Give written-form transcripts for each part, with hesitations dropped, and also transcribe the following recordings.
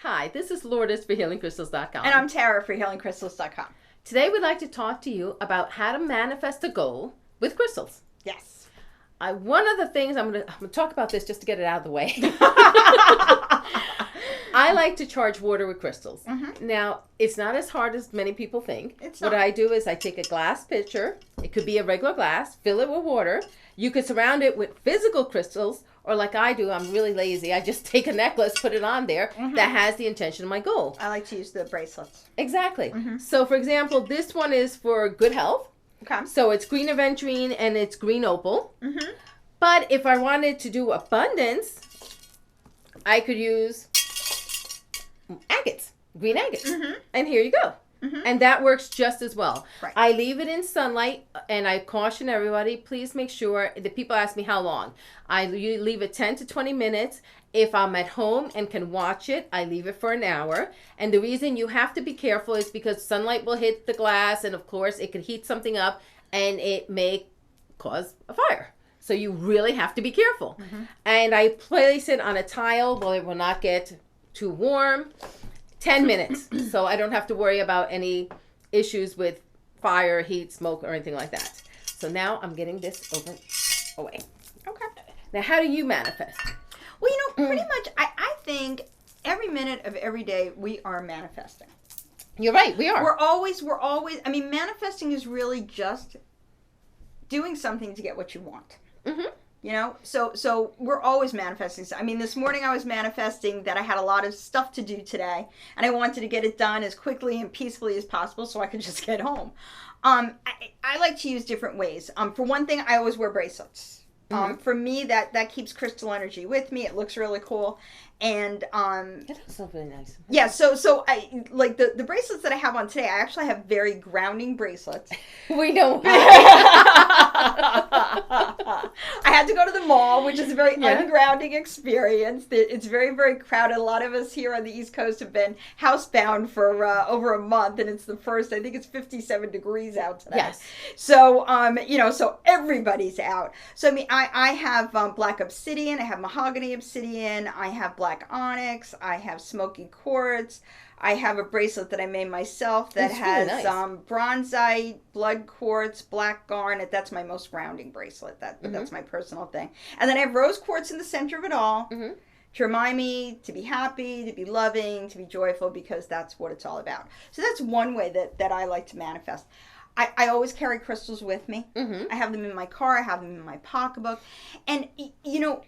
Hi, this is Lourdes for HealingCrystals.com. And I'm Tara for HealingCrystals.com. Today we'd like to talk to you about how to manifest a goal with crystals. Yes. One of the things, I'm going to talk about this just to get it out of the way. I like to charge water with crystals. Mm-hmm. Now, it's not as hard as many people think. It's What not. I do is I take a glass pitcher. It could be a regular glass. Fill it with water. You could surround it with physical crystals, or like I do, I'm really lazy. I just take a necklace, put it on there that has the intention of my goal. I like to use the bracelets. Exactly. So, for example, this one is for good health. Okay. So it's green aventurine and it's green opal. But if I wanted to do abundance, I could use agates, green agates. And here you go. And that works just as well. Right. I leave it in sunlight, and I caution everybody, please make sure, the people ask me how long. I leave it 10 to 20 minutes. If I'm at home and can watch it, I leave it for an hour. And the reason you have to be careful is because sunlight will hit the glass, and of course it could heat something up, and it may cause a fire. So you really have to be careful. And I place it on a tile where it will not get too warm. 10 minutes, so I don't have to worry about any issues with fire, heat, smoke, or anything like that. So now I'm getting this away. Okay. Now, how do you manifest? Well, you know, pretty much, I think every minute of every day we are manifesting. You're right, we are. We're always, I mean, manifesting is really just doing something to get what you want. You know, so we're always manifesting. I mean, this morning I was manifesting that I had a lot of stuff to do today, and I wanted to get it done as quickly and peacefully as possible so I could just get home. I like to use different ways. For one thing, I always wear bracelets. For me, that keeps crystal energy with me. It looks really cool. And It looks so really nice. yeah, so I like the bracelets that I have on today. I actually have very grounding bracelets. We know. I had to go to the mall, which is a very ungrounding experience. It's very, very crowded. A lot of us here on the East Coast have been housebound for over a month, and it's the first, I think it's 57 degrees out today. Yes. So, you know, so everybody's out. So, I mean, I have black obsidian, I have mahogany obsidian, I have black onyx, I have smoky quartz, I have a bracelet that I made myself that It's has really nice. bronzite, blood quartz, black garnet. That's my most grounding bracelet. That's my personal thing. And then I have rose quartz in the center of it all to remind me to be happy, to be loving, to be joyful, because that's what it's all about. So that's one way that I like to manifest. I always carry crystals with me. I have them in my car. I have them in my pocketbook. And, you know,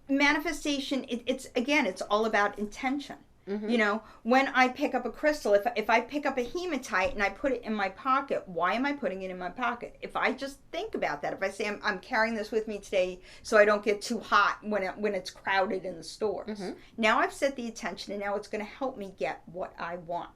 manifestation, it's all about intention. You know, when I pick up a crystal, if I pick up a hematite and I put it in my pocket, why am I putting it in my pocket? If I just think about that, if I say I'm carrying this with me today so I don't get too hot when it's crowded in the stores, now I've set the intention, and now it's going to help me get what I want.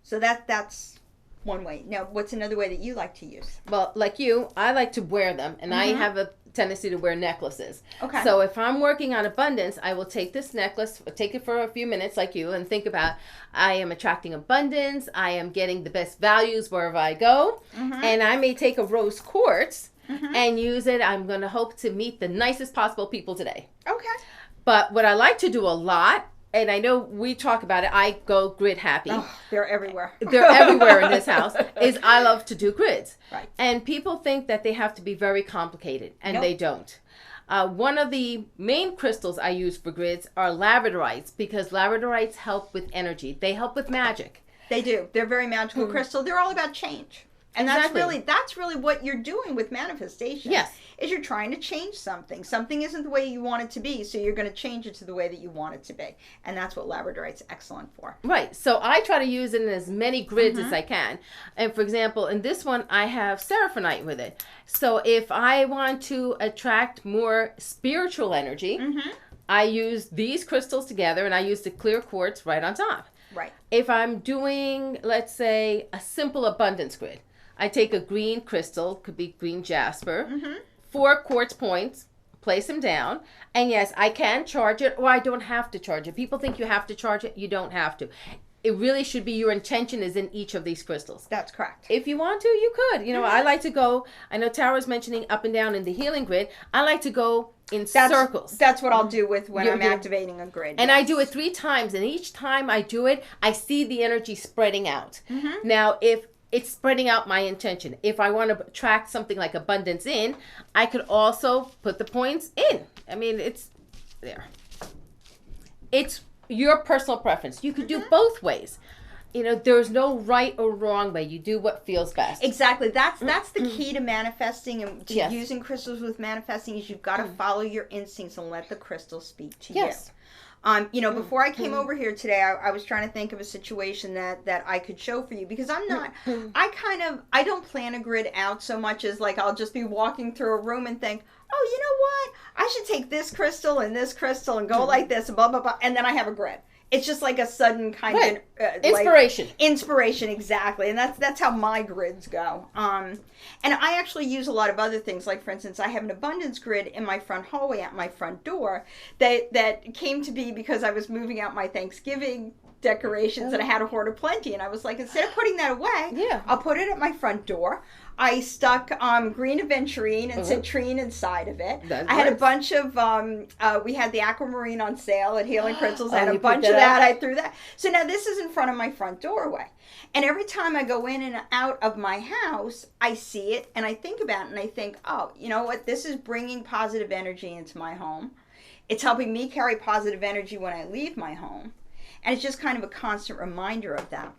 So that's one way. Now, what's another way that you like to use? Well, like you, I like to wear them, and I have a tendency to wear necklaces. Okay. So if I'm working on abundance, I will take this necklace, take it for a few minutes like you, and think about, I am attracting abundance, I am getting the best values wherever I go, and I may take a rose quartz and use it. I'm going to hope to meet the nicest possible people today. Okay. But what I like to do a lot, and I know we talk about it, I go grid happy. Oh, they're everywhere. They're everywhere in this house, is I love to do grids. Right. And people think that they have to be very complicated, and Nope. they don't. One of the main crystals I use for grids are labradorites, because labradorites help with energy. They help with magic. They do. They're very magical crystal. They're all about change. And Exactly. that's really what you're doing with manifestation. Yes. Is you're trying to change something. Something isn't the way you want it to be, so you're going to change it to the way that you want it to be. And that's what labradorite's excellent for. Right. So I try to use it in as many grids as I can. And for example, in this one, I have seraphonite with it. So if I want to attract more spiritual energy, I use these crystals together, and I use the clear quartz right on top. Right. If I'm doing, let's say, a simple abundance grid, I take a green crystal, could be green jasper, 4 quartz points, place them down, and yes, I can charge it, or I don't have to charge it. People think you have to charge it. You don't have to. it really should be your intention is in each of these crystals. That's correct. If you want to, you could. You know, I like to go, I know Tara's mentioning up and down in the healing grid. I like to go in circles. That's what I'll do with when I'm activating a grid. And I do it 3 times. And each time I do it, I see the energy spreading out. Now, if it's spreading out my intention, if I want to attract something like abundance in, I could also put the points in. I mean, it's there. It's your personal preference. You could do both ways. You know, there's no right or wrong way. You do what feels best. Exactly. That's the key to manifesting and to using crystals with manifesting is you've got to follow your instincts and let the crystal speak to you. You know, before I came over here today, I was trying to think of a situation that I could show for you because I'm not, I don't plan a grid out so much as like I'll just be walking through a room and think, oh, you know what? I should take this crystal and go like this and blah, blah, blah. And then I have a grid. It's just like a sudden kind of inspiration. Inspiration, exactly, and that's how my grids go. And I actually use a lot of other things. Like for instance, I have an abundance grid in my front hallway at my front door that came to be because I was moving out my Thanksgiving decorations and I had a hoard of plenty, and I was like, instead of putting that away, I'll put it at my front door. I stuck green aventurine and citrine inside of it. I had a bunch of, we had the aquamarine on sale at Healing Crystals. I had a bunch of that. I threw that. So now this is in front of my front doorway. And every time I go in and out of my house, I see it and I think about it and I think, oh, you know what? This is bringing positive energy into my home. It's helping me carry positive energy when I leave my home. And it's just kind of a constant reminder of that.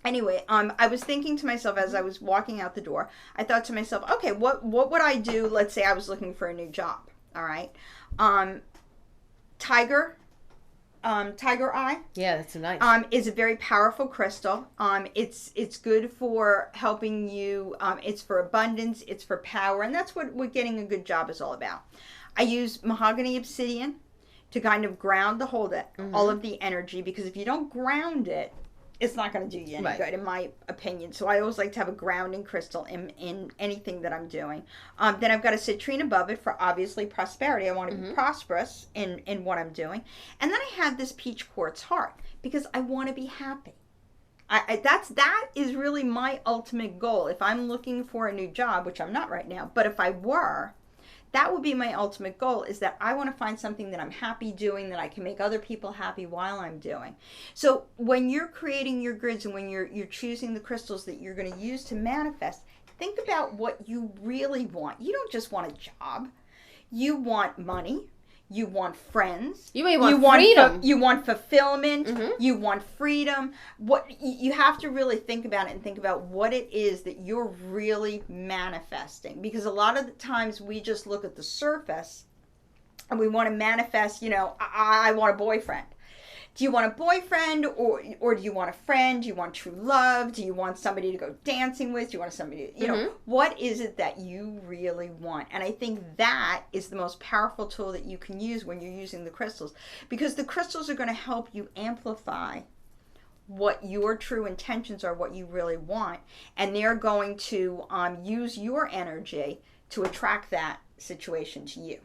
Anyway, I was thinking to myself as I was walking out the door, I thought to myself, okay, what would I do? Let's say I was looking for a new job. All right. Tiger eye. Yeah, that's nice. Is a very powerful crystal. It's good for helping you. It's for abundance. It's for power. And that's what getting a good job is all about. I use Mahogany Obsidian to kind of ground all of the energy, because if you don't ground it, it's not going to do you any good, in my opinion. So I always like to have a grounding crystal in anything that I'm doing. Then I've got a citrine above it for obviously prosperity. I want to be prosperous in what I'm doing. And then I have this peach quartz heart because I want to be happy. That is really my ultimate goal. If I'm looking for a new job, which I'm not right now, but if I were, that would be my ultimate goal, is that I want to find something that I'm happy doing, that I can make other people happy while I'm doing. So when you're creating your grids and when you're choosing the crystals that you're going to use to manifest, think about what you really want. You don't just want a job. You want money. You want friends. You want freedom. You want fulfillment. You want freedom. What you have to really think about it and think about what it is that you're really manifesting. Because a lot of the times we just look at the surface and we want to manifest, I want a boyfriend. Do you want a boyfriend or do you want a friend? Do you want true love? Do you want somebody to go dancing with? Do you want somebody to, what is it that you really want? And I think that is the most powerful tool that you can use when you're using the crystals, because the crystals are going to help you amplify what your true intentions are, what you really want. And they're going to use your energy to attract that situation to you.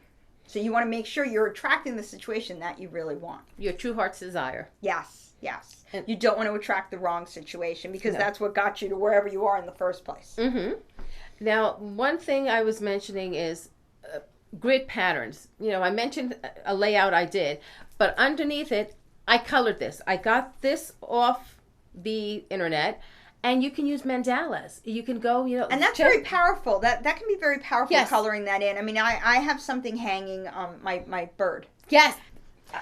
So you want to make sure you're attracting the situation that you really want. Your true heart's desire. Yes. And you don't want to attract the wrong situation, because that's what got you to wherever you are in the first place. Now, one thing I was mentioning is grid patterns. I mentioned a layout I did, but underneath it, I colored this. I got this off the internet. And you can use mandalas. You can go, and that's very powerful. That can be very powerful, coloring that in. I mean, I have something hanging on my bird. Yes.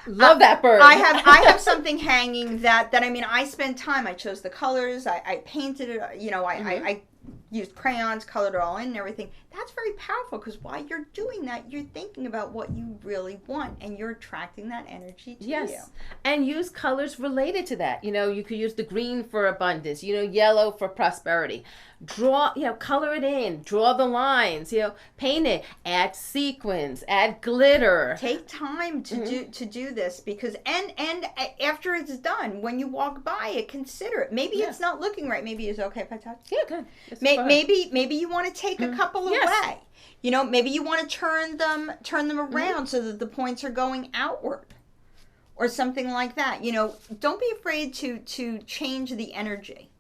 Love that bird. I have something hanging that I mean, I spent time. I chose the colors. I painted it. I used crayons, colored it all in and everything. That's very powerful, because while you're doing that, you're thinking about what you really want and you're attracting that energy to you. And use colors related to that. You could use the green for abundance, yellow for prosperity. Draw, color it in, draw the lines, paint it, add sequins, add glitter. Take time to do this, because and after it's done, when you walk by it, consider it. Maybe it's not looking right. Maybe it's okay if I touch. Yeah, good. Maybe you want to take a couple away. Maybe you want to turn them around so that the points are going outward. or something like that. Don't be afraid to change the energy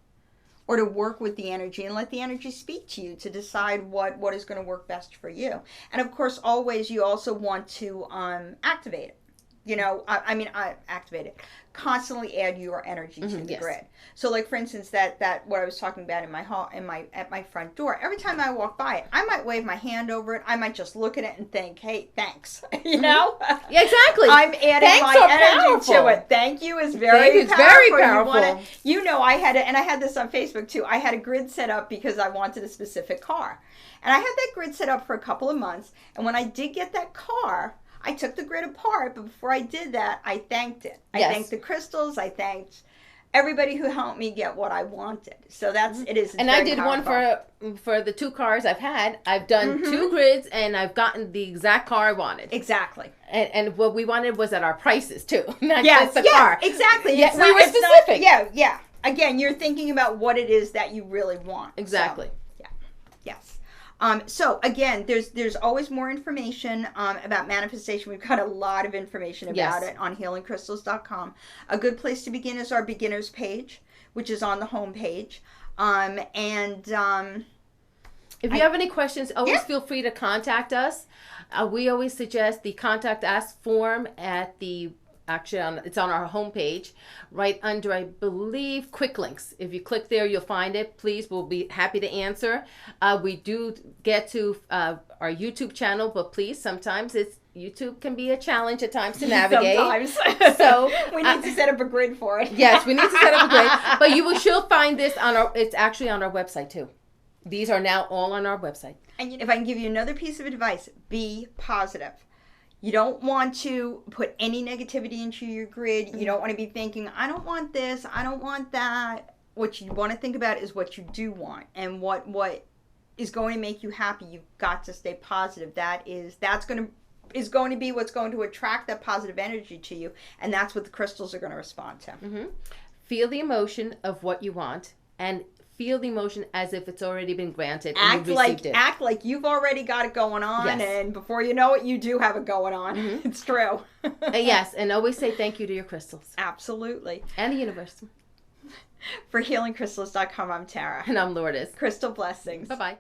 or to work with the energy and let the energy speak to you to decide what is going to work best for you. And of course, always you also want to activate it. I activate it. Constantly add your energy to the grid. So, like for instance, that what I was talking about in my hall, at my front door. Every time I walk by it, I might wave my hand over it. I might just look at it and think, "Hey, thanks." Yeah, exactly. I'm adding Thanks my are energy powerful. to it. Thank you is very powerful. Very powerful. I had it, and I had this on Facebook too. I had a grid set up because I wanted a specific car, and I had that grid set up for a couple of months. And when I did get that car, I took the grid apart, but before I did that, I thanked it. I thanked the crystals. I thanked everybody who helped me get what I wanted. So it is. And I did powerful. One for the 2 cars I've had. I've done 2 grids, and I've gotten the exact car I wanted. Exactly. And what we wanted was at our prices too, not just the car. Exactly. Yeah, we were specific. Yeah. Again, you're thinking about what it is that you really want. Exactly. So, yes. So again, there's always more information about manifestation. We've got a lot of information about it on healingcrystals.com. A good place to begin is our beginners page, which is on the home page. If you have any questions, always feel free to contact us. We always suggest the contact us form at it's on our homepage, right under, I believe, quick links. If you click there, you'll find it. Please, we'll be happy to answer. We do get to our YouTube channel, but please, sometimes YouTube can be a challenge at times to navigate. Sometimes. So we need to set up a grid for it. Yes, we need to set up a grid. But she'll find this it's actually on our website too. These are now all on our website. And if I can give you another piece of advice, be positive. You don't want to put any negativity into your grid. You don't want to be thinking, I don't want this, I don't want that. What you want to think about is what you do want and what is going to make you happy. You've got to stay positive. That's going to be what's going to attract that positive energy to you, and that's what the crystals are going to respond to. Feel the emotion of what you want and feel the emotion as if it's already been granted and you received it. Act like you've already got it going on, and before you know it, you do have it going on. It's true. Yes, and always say thank you to your crystals. Absolutely. And the universe. For healingcrystals.com, I'm Tara. And I'm Lourdes. Crystal blessings. Bye-bye.